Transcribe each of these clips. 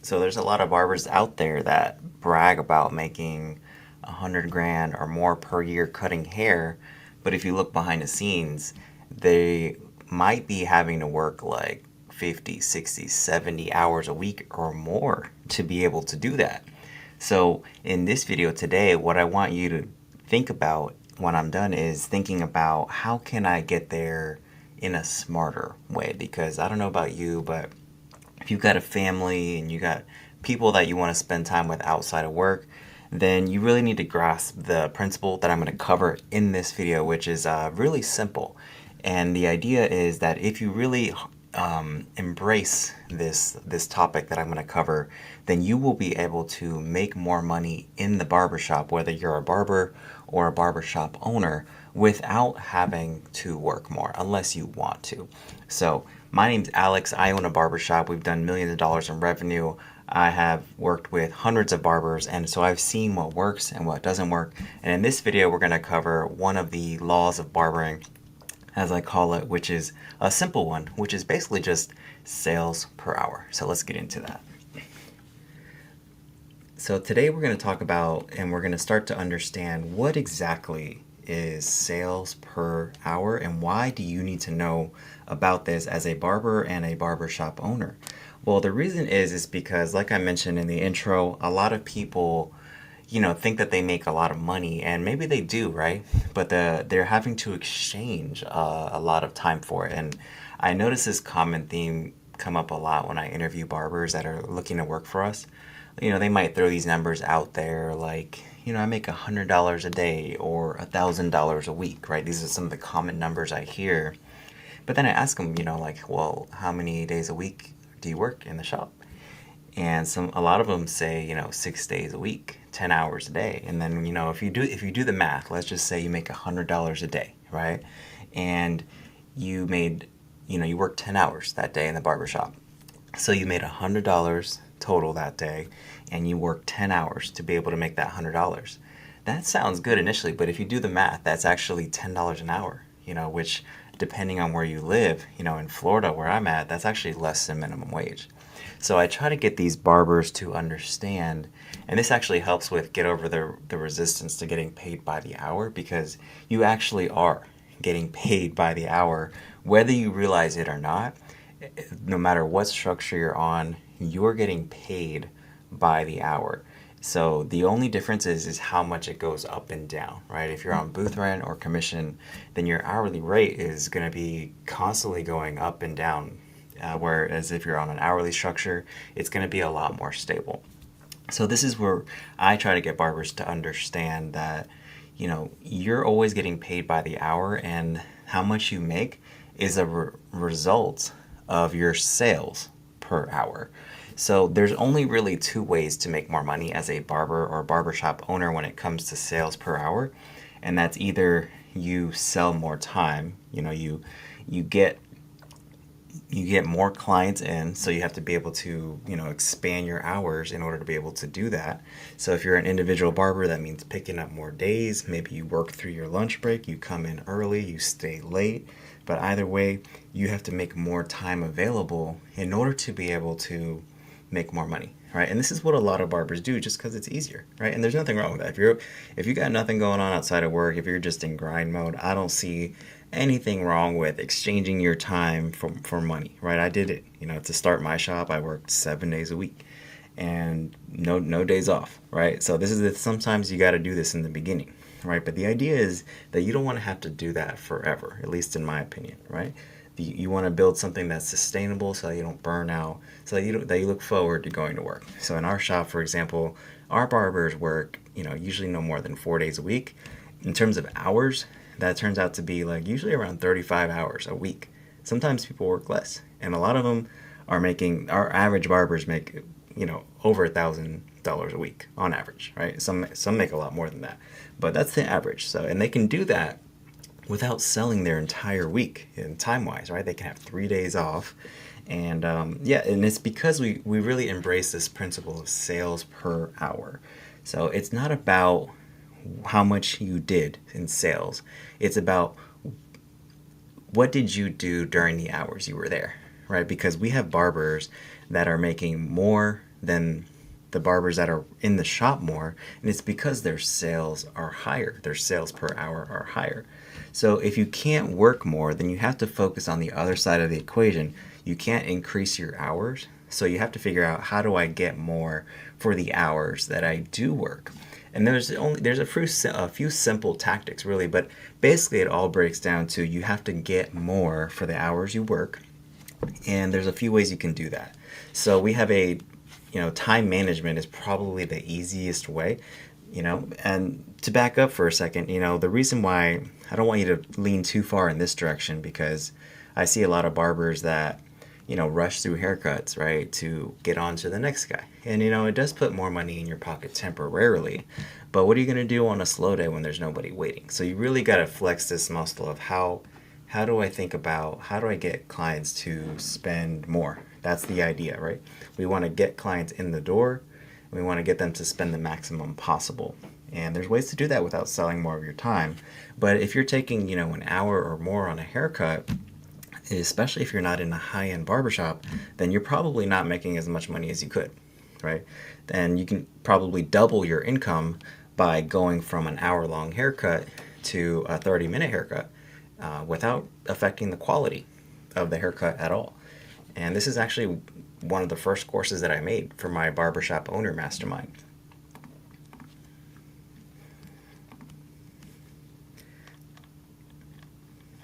So there's a lot of barbers out there that brag about making 100 grand or more per year cutting hair, but if you look behind the scenes, they might be having to work like 50, 60, 70 hours a week or more to be able to do that. So in this video today, what I want you to think about when I'm done is thinking about how can I get there in a smarter way, because I don't know about you, but if you've got a family and you got people that you want to spend time with outside of work, then you really need to grasp the principle that I'm going to cover in this video, which is really simple. And the idea is that if you really embrace this topic that I'm going to cover, then you will be able to make more money in the barbershop, whether you're a barber or a barbershop owner, without having to work more, unless you want to. So my name's Alex. I own a barbershop. We've done millions of dollars in revenue. I have worked with hundreds of barbers, and so I've seen what works and what doesn't work. And in this video, we're going to cover one of the laws of barbering, as I call it, which is a simple one, which is basically just sales per hour. So let's get into that. So today we're going to talk about, and we're going to start to understand, what exactly is sales per hour and why do you need to know about this as a barber and a barbershop owner? Well, the reason is because, like I mentioned in the intro, a lot of people think that they make a lot of money, and maybe they do, right? But they're having to exchange a lot of time for it. And I notice this common theme come up a lot when I interview barbers that are looking to work for us. They might throw these numbers out there like, I make $100 a day or $1,000 a week, right? These are some of the common numbers I hear. But then I ask them, like, well, how many days a week do you work in the shop? And a lot of them say, 6 days a week, 10 hours a day. And then, if you do the math, let's just say you make $100 a day, right? And you made, you worked 10 hours that day in the barbershop. So you made $100 total that day, and you worked 10 hours to be able to make that $100. That sounds good initially, but if you do the math, that's actually $10 an hour, which, depending on where you live, in Florida where I'm at, that's actually less than minimum wage. So I try to get these barbers to understand, and this actually helps with get over the resistance to getting paid by the hour, because you actually are getting paid by the hour, whether you realize it or not. No matter what structure you're on, you're getting paid by the hour. So the only difference is how much it goes up and down, right? If you're on booth rent or commission, then your hourly rate is going to be constantly going up and down. Whereas if you're on an hourly structure, it's going to be a lot more stable. So this is where I try to get barbers to understand that, you're always getting paid by the hour, and how much you make is a result of your sales per hour. So there's only really two ways to make more money as a barber or barbershop owner when it comes to sales per hour. And that's either you sell more time, you get more clients in, so you have to be able to, expand your hours in order to be able to do that. So if you're an individual barber, that means picking up more days. Maybe you work through your lunch break, you come in early, you stay late. But either way, you have to make more time available in order to be able to make more money, right? And this is what a lot of barbers do just because it's easier, right? And there's nothing wrong with that. If you got nothing going on outside of work, if you're just in grind mode, I don't see anything wrong with exchanging your time for money, right? I did it, to start my shop. I worked 7 days a week and no days off, right? So sometimes you got to do this in the beginning, right? But the idea is that you don't want to have to do that forever, at least in my opinion, right? You want to build something that's sustainable so that you don't burn out, so that you look forward to going to work. So in our shop, for example, our barbers work, usually no more than 4 days a week. In terms of hours, that turns out to be like usually around 35 hours a week. Sometimes people work less, and a lot of them our average barbers make, over $1,000 a week on average, right? Some make a lot more than that, but that's the average. So, and they can do that without selling their entire week in time-wise, right? They can have 3 days off. And and it's because we really embrace this principle of sales per hour. So it's not about how much you did in sales. It's about what did you do during the hours you were there, right? Because we have barbers that are making more than the barbers that are in the shop more, and it's because their sales are higher. Their sales per hour are higher. So if you can't work more, then you have to focus on the other side of the equation. You can't increase your hours, so you have to figure out, how do I get more for the hours that I do work? And there's a few simple tactics really, but basically it all breaks down to, you have to get more for the hours you work, and there's a few ways you can do that. So we have time management is probably the easiest way. And to back up for a second, the reason why I don't want you to lean too far in this direction, because I see a lot of barbers that rush through haircuts, right, to get on to the next guy. And it does put more money in your pocket temporarily, but what are you going to do on a slow day when there's nobody waiting? So you really got to flex this muscle of, how do I think about, how do I get clients to spend more? That's the idea, right? We want to get clients in the door, and we want to get them to spend the maximum possible. And there's ways to do that without selling more of your time. But if you're taking, an hour or more on a haircut, especially if you're not in a high-end barbershop, then you're probably not making as much money as you could, right? Then you can probably double your income by going from an hour-long haircut to a 30-minute haircut without affecting the quality of the haircut at all. And this is actually one of the first courses that I made for my Barbershop Owner Mastermind.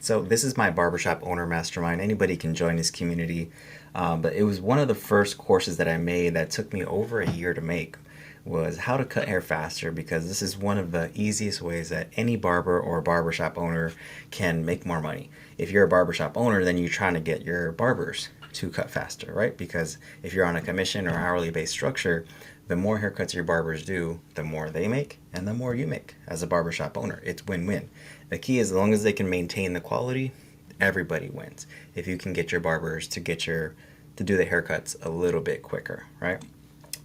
So this is my Barbershop Owner Mastermind. Anybody can join this community, but it was one of the first courses that I made that took me over a year to make, was how to cut hair faster, because this is one of the easiest ways that any barber or barbershop owner can make more money. If you're a barbershop owner, then you're trying to get your barbers to cut faster, right? Because if you're on a commission or hourly based structure, the more haircuts your barbers do, the more they make and the more you make as a barbershop owner. It's win-win. The key is, as long as they can maintain the quality, everybody wins. If you can get your barbers to do the haircuts a little bit quicker, right?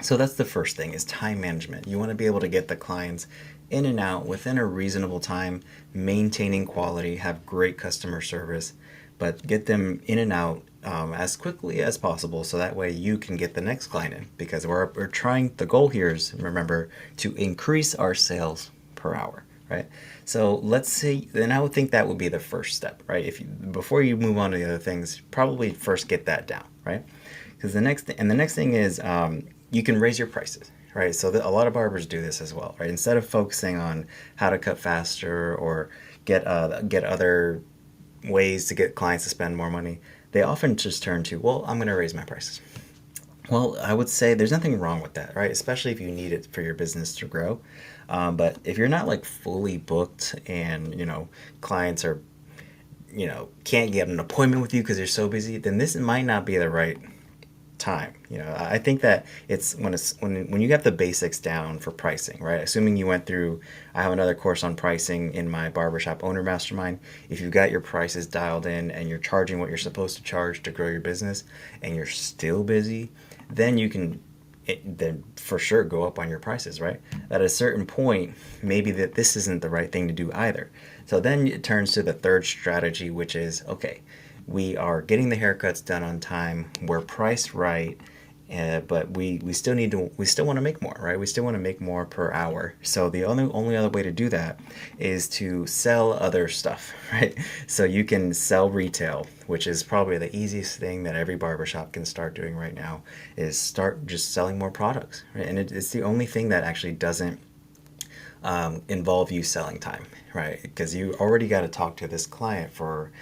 So that's the first thing, is time management. You want to be able to get the clients in and out within a reasonable time, maintaining quality, have great customer service, but get them in and out as quickly as possible, so that way you can get the next client in, because we're trying, the goal here is, remember, to increase our sales per hour, right? So let's say, then I would think that would be the first step, right? Before you move on to the other things, probably first get that down, right? Because the next thing is, you can raise your prices, right? So a lot of barbers do this as well, right? Instead of focusing on how to cut faster or get other ways to get clients to spend more money, they often just turn to, well, I'm going to raise my prices. Well, I would say there's nothing wrong with that, right? Especially if you need it for your business to grow. But if you're not like fully booked, and clients are can't get an appointment with you because you're so busy, then this might not be the right time. I think that it's when you have the basics down for pricing, right? Assuming you went through, I have another course on pricing in my Barbershop Owner Mastermind. If you've got your prices dialed in and you're charging what you're supposed to charge to grow your business, and you're still busy, then you can then for sure go up on your prices, right? At a certain point, maybe that this isn't the right thing to do either. So then it turns to the third strategy, which is, okay, we are getting the haircuts done on time, we're priced right, but we still want to make more, right? We still want to make more per hour. So the only other way to do that is to sell other stuff, right? So you can sell retail, which is probably the easiest thing that every barbershop can start doing right now, is start just selling more products, right? And it's the only thing that actually doesn't involve you selling time, right? Because you already got to talk to this client for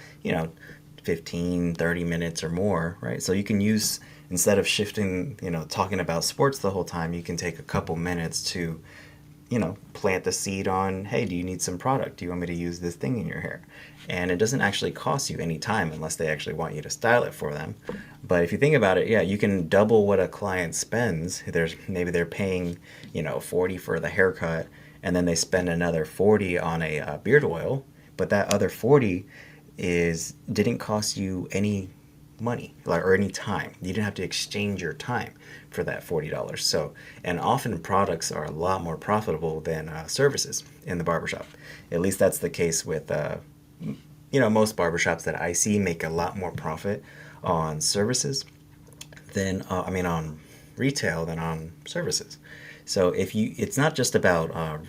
15, 30 minutes or more, right? So you can use, instead of shifting, talking about sports the whole time, you can take a couple minutes to, plant the seed on, hey, do you need some product? Do you want me to use this thing in your hair? And it doesn't actually cost you any time unless they actually want you to style it for them. But if you think about it, yeah, you can double what a client spends. Maybe they're paying, $40 for the haircut, and then they spend another $40 on a beard oil, but that other $40 didn't cost you any money or any time. You didn't have to exchange your time for that $40. So, and often products are a lot more profitable than services in the barbershop. At least that's the case with most barbershops that I see make a lot more profit on services than on retail than on services. So it's not just about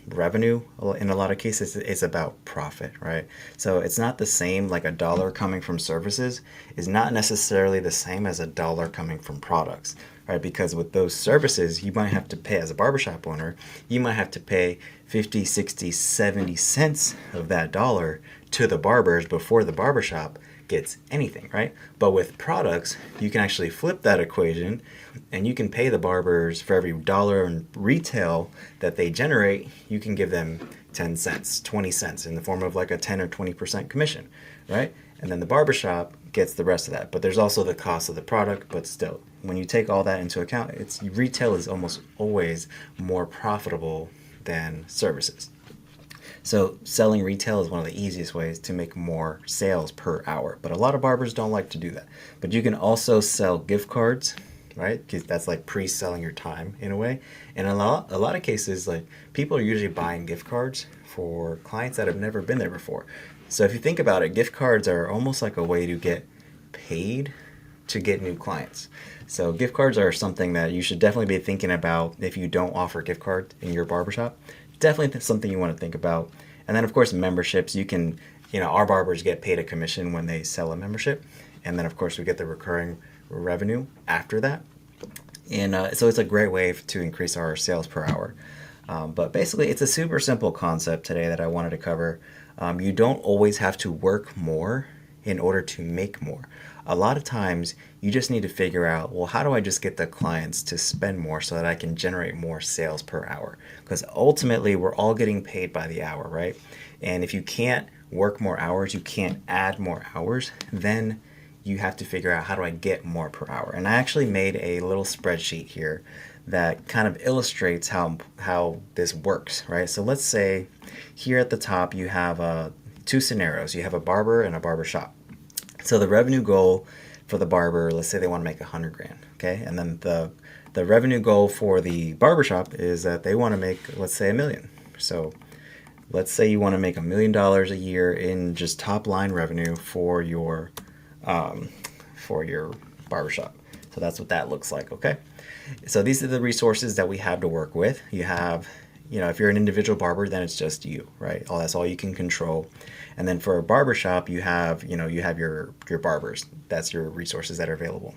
revenue. In a lot of cases, it's about profit, right? So it's not the same, like a dollar coming from services is not necessarily the same as a dollar coming from products, right? Because with those services, you might have to pay, as a barbershop owner, you might have to pay 50, 60, 70 cents of that dollar to the barbers before the barbershop gets anything, right? But with products, you can actually flip that equation and you can pay the barbers for every dollar in retail that they generate, you can give them 10 cents, 20 cents in the form of like a 10 or 20% commission, right? And then the barbershop gets the rest of that. But there's also the cost of the product, but still, when you take all that into account, retail is almost always more profitable than services. So selling retail is one of the easiest ways to make more sales per hour. But a lot of barbers don't like to do that. But you can also sell gift cards, right? Because that's like pre-selling your time in a way. And a lot of cases, like people are usually buying gift cards for clients that have never been there before. So if you think about it, gift cards are almost like a way to get paid to get new clients. So gift cards are something that you should definitely be thinking about if you don't offer gift cards in your barbershop. Definitely something you want to think about. And then of course memberships, you can, our barbers get paid a commission when they sell a membership. And then of course we get the recurring revenue after that. And so it's a great way to increase our sales per hour. But basically it's a super simple concept today that I wanted to cover. You don't always have to work more in order to make more. A lot of times you just need to figure out, well, how do I just get the clients to spend more so that I can generate more sales per hour? Because ultimately we're all getting paid by the hour, right? And if you can't work more hours, you can't add more hours, then you have to figure out, how do I get more per hour? And I actually made a little spreadsheet here that kind of illustrates how this works, right? So let's say here at the top you have two scenarios. You have a barber and a barbershop. So the revenue goal for the barber, let's say they want to make 100 grand, okay? And then the revenue goal for the barbershop is that they want to make, let's say, $1 million. So let's say you want to make $1 million a year in just top line revenue for your barbershop. So that's what that looks like, okay? So these are the resources that we have to work with. You have, if you're an individual barber, then it's just you, right? That's all you can control. And then for a barbershop, you have your barbers. That's your resources that are available.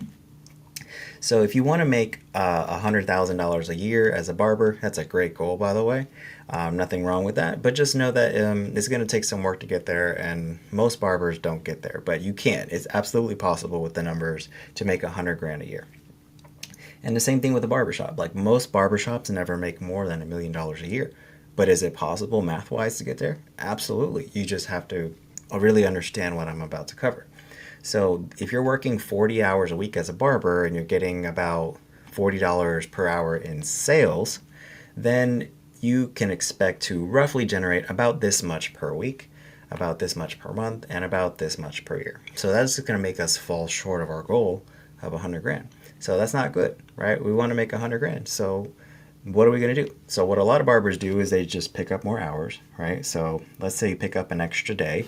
So if you want to make $100,000 a year as a barber, that's a great goal, by the way. Nothing wrong with that, but just know that it's going to take some work to get there, and most barbers don't get there, but you can. It's absolutely possible with the numbers to make 100 grand a year. And the same thing with a barbershop. Like most barbershops never make more than $1 million a year. But is it possible math-wise to get there? Absolutely. You just have to really understand what I'm about to cover. So if you're working 40 hours a week as a barber and you're getting about $40 per hour in sales, then you can expect to roughly generate about this much per week, about this much per month, and about this much per year. So that's going to make us fall short of our goal of 100 grand. So that's not good, right? We want to make 100 grand. So what are we going to do? So what a lot of barbers do is they just pick up more hours, right? So let's say you pick up an extra day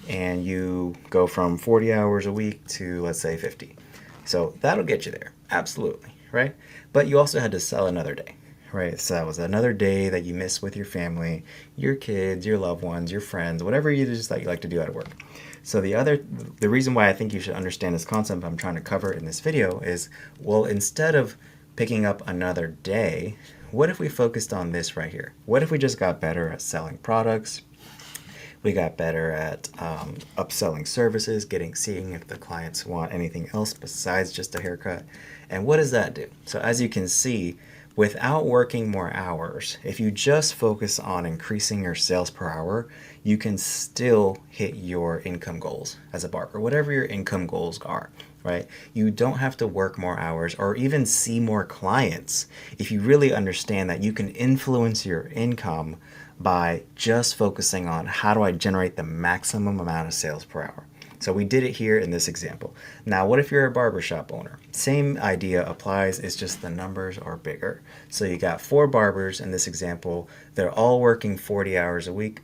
and you go from 40 hours a week to, let's say, 50. So that'll get you there, absolutely, right? But you also had to sell another day, right? So that was another day that you miss with your family, your kids, your loved ones, your friends, whatever you just like to do at work. So the reason why I think you should understand this concept I'm trying to cover in this video is, well, instead of picking up another day, what if we focused on this right here? What if we just got better at selling products? We got better at upselling services, seeing if the clients want anything else besides just a haircut. And what does that do? So as you can see, without working more hours, if you just focus on increasing your sales per hour, you can still hit your income goals as a barber, whatever your income goals are, right? You don't have to work more hours or even see more clients if you really understand that you can influence your income by just focusing on, how do I generate the maximum amount of sales per hour? So we did it here in this example. Now, what if you're a barbershop owner? Same idea applies, it's just the numbers are bigger. So you got 4 barbers in this example. They're all working 40 hours a week,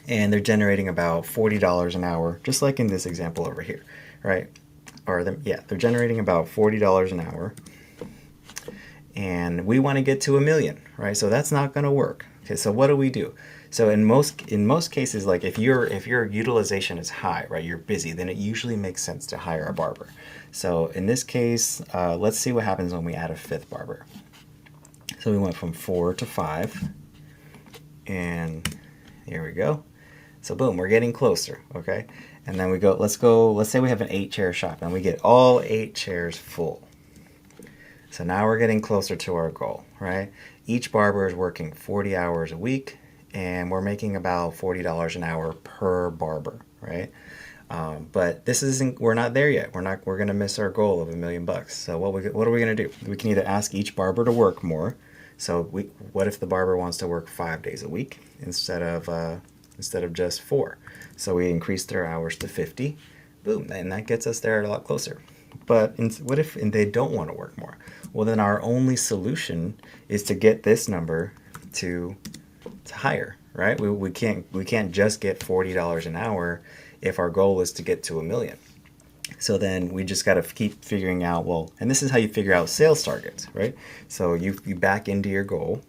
and they're generating about $40 an hour, just like in this example over here, right? They're generating about $40 an hour. and we want to get to 1 million, right? So that's not going to work. Okay, so what do we do? So in most cases, like if your utilization is high, right, you're busy, then it usually makes sense to hire a barber. So in this case, let's see what happens when we add a fifth barber. So we went from 4 to 5, and here we go. So boom, we're getting closer, okay? And then let's say we have an 8-chair shop and we get all 8 chairs full. So now we're getting closer to our goal, right? Each barber is working 40 hours a week, and we're making about $40 an hour per barber, right? But we're not there yet. We're gonna miss our goal of $1 million. So what are we gonna do? We can either ask each barber to work more. So what if the barber wants to work 5 days a week instead of just 4? So we increase their hours to 50. Boom, and that gets us there a lot closer. But what if they don't want to work more? Well, then our only solution is to get this number to higher, right? We can't just get $40 an hour if our goal is to get to 1 million. So then we just got to keep figuring out, well, and this is how you figure out sales targets, right? So you back into your goal.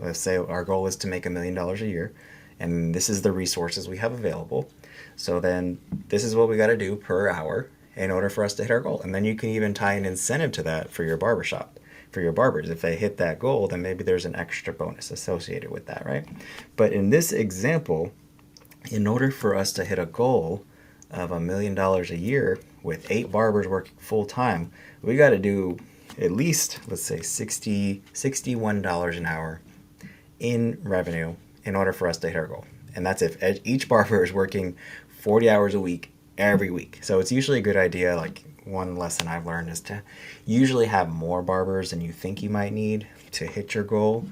Let's say our goal is to make $1 million a year, and this is the resources we have available. So then this is what we got to do per hour in order for us to hit our goal. And then you can even tie an incentive to that for your barbershop, for your barbers. If they hit that goal, then maybe there's an extra bonus associated with that, right? But in this example, in order for us to hit a goal of $1 million a year with 8 barbers working full time, we got to do at least, let's say, $61 an hour in revenue in order for us to hit our goal. And that's if each barber is working 40 hours a week every week. So it's usually a good idea, like one lesson I've learned is to usually have more barbers than you think you might need to hit your goal.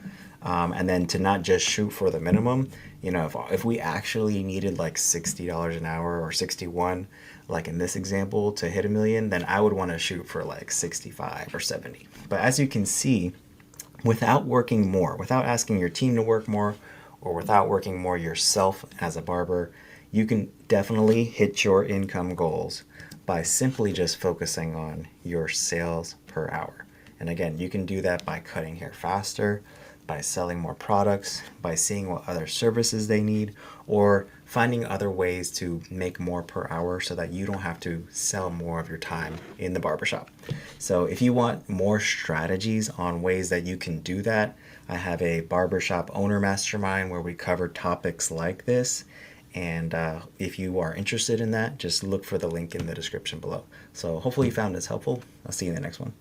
And then to not just shoot for the minimum. You know, if we actually needed like $60 an hour or 61, like in this example, to hit 1 million, then I would want to shoot for like 65 or 70. But as you can see, without working more, without asking your team to work more, or without working more yourself as a barber, you can definitely hit your income goals by simply just focusing on your sales per hour. And again, you can do that by cutting hair faster, by selling more products, by seeing what other services they need, or finding other ways to make more per hour so that you don't have to sell more of your time in the barbershop. So if you want more strategies on ways that you can do that, I have a barbershop owner mastermind where we cover topics like this. And if you are interested in that, just look for the link in the description below. So hopefully you found this helpful. I'll see you in the next one.